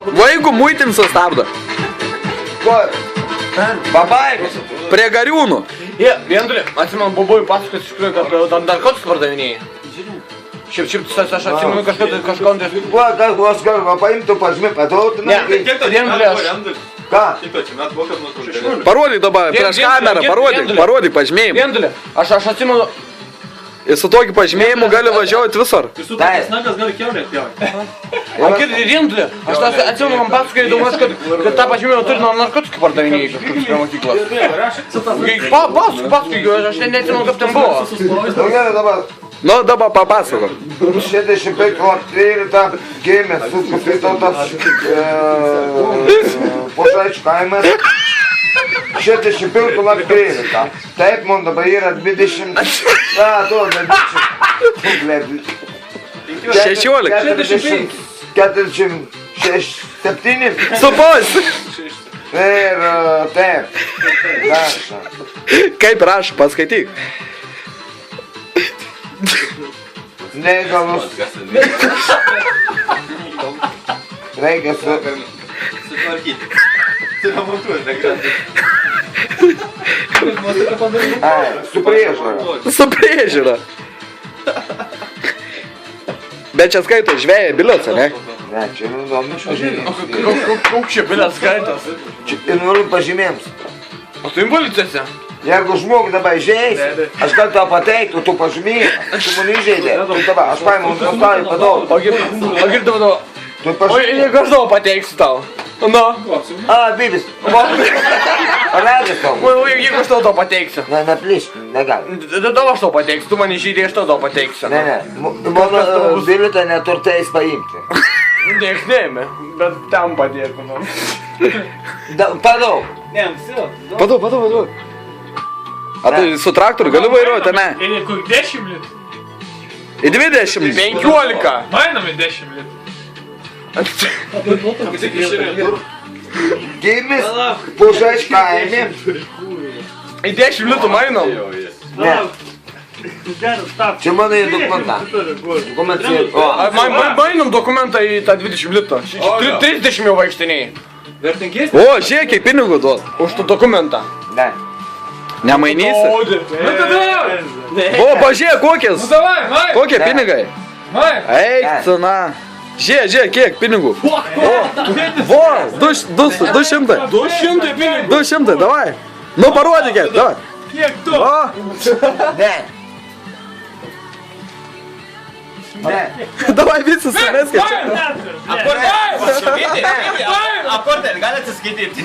Va jeigu muitim sustabdo. Ko? Pabaigos. Prie Gariūnų. Jie, Viendulį, atsimenu, buvau pasakojęs iš tikrųjų, kad narkotikus pardavinėjai. Šiaip, aš atsimenu kažką. Kuo, aš galiu paimtų pažymį, padautų. Ne, Viendulį aš. Ką? Parodyk dabar prieš kamerą, parodyk pažymėjimą. Viendulį, aš atsimenu. Ir su tokiu pažymėjimu gali važiuoti visur. Visų tokias nagas gali kiaurė atpjauti. Viendulį, aš atsimenu, man pasakojai įdomus, kad tą pažymėjimą turi nuo narkotikų pardavinėjai kažkokius prie mokyklos. Pasakojai, aš neatsimenu, kaip ten buvo. Gerai dabar. Nu, dabar papasakok. 65 13 gimė Sutkus Vytautas Pušaičių kaimas. 65 13. Taip, man dabar yra 20. 16. 47. Supos. Ir taip. Rašo. Kaip rašo, paskaityk. Neįgalus. Reikia Sutvarkyti. Suremontuoti, negrandai. su priežiūra. Su priežiūra. Bet čia skaito žvėjai biliuose, ne? Ne, čia noriu pažymėms. Koks čia bilės skaitas? Čia noriu pažymėms. O tu impolicijose? Jeigu žmogų dabar įžeisi, aš galiu tau pateikti, tu pažymėjai, tu mane įžeidė. Tai dabar, aš paimu, nustavį padau. O girdavau. Tu O pažymėjai. jeigu aš tau pateiksiu tau. Nu. Bibis. Radęs tau. Jeigu aš tau pateiksiu. Ne, neplyšk, negali. Tada aš tau pateiksiu, tu mane žydė, aš tau pateiksiu. Ne. Mano bilietą neturtais paimti. Nieks neėmė, bet tam padėtų man. Padau. Ne, все. Padau. A tu su traktoriu gali vairuoti, ne? Или kur 10 litų? Į 20. 15. Mainom į 10 litų. Gimis Pušaičių kaime. Į 10 litų mainom. Ne. Čia mano į dokumentą. Dokumentai. Mainom dokumentą į tą 20 litų. 30 jau vaikštiniai. O, žiūrėk, kiek pinigų duot. Už tą dokumentą. Ne. Nemainysi? Nu tada! O, pažiūrėk, kokias. Davai, mai! Kokie pinigai? Mai! Eik, cena. Žiūrėk, kiek pinigų. Vo, 200. 200 pinigų. 200, davai. Nu, parodykit, davai. Kiek tu? O, Ne. Ne. davai visi sumeskit čia. Akortelį gali atsiskaityti.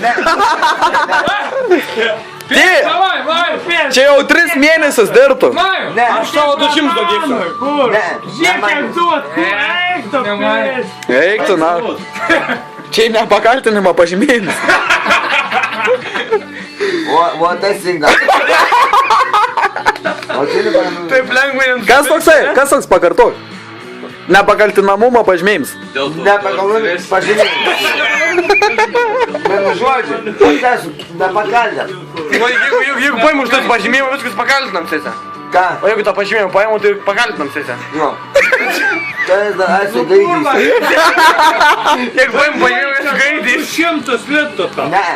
Davai, Mai! Čia jau 3 mėnesius dirbtų. Mai! Ne. Aš tavo 200 duodysiu. Kur? Ne. Eik tu, Eik tu, na. Čia ne pakaltinimo pažymėjimas. O tas singa. O čia nepakaltinimo. Taip lengvai jums. Kas toksai? Kas toks pakartok? Nepakaltinamumo pažymėjimas. Nepakaltinimo pažymėjimas. Vienu žodžiu, aš esu nepakaltinęs. Jeigu paimu už tas pažymėjimą, viskas pakaltinam sėse. Ką? O jeigu tą pažymėjimą paimu, tai pakaltinam sėse. Nu. Tai esu gaidys. Jeigu paimu pažymėjimą, esu gaidys. 100 litų tau. Ne.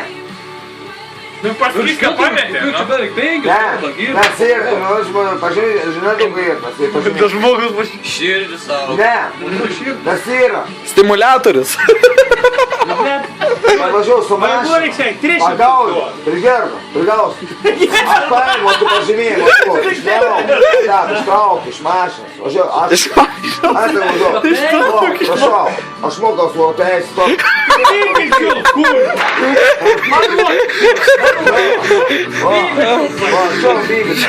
Nu pasakyk, ką pametė. Nu čia beveik 5 Ne. Tas ir, nu, žmonių pažymėjimas, žinai, daug gairtas. Tas žmogus bus... Širdį savo. Ne. Tas yra. Stimuliatorius. Važiuoju su mašina. Pagauju. Prigausiu. Aš paimu, tu pažymėjimą. Ištraukiu iš mašinos. Važiuoju. Iš mašinos. Aš tai važiuoju. Prašau. Aš mokau savo teisę. Va, čia bybis.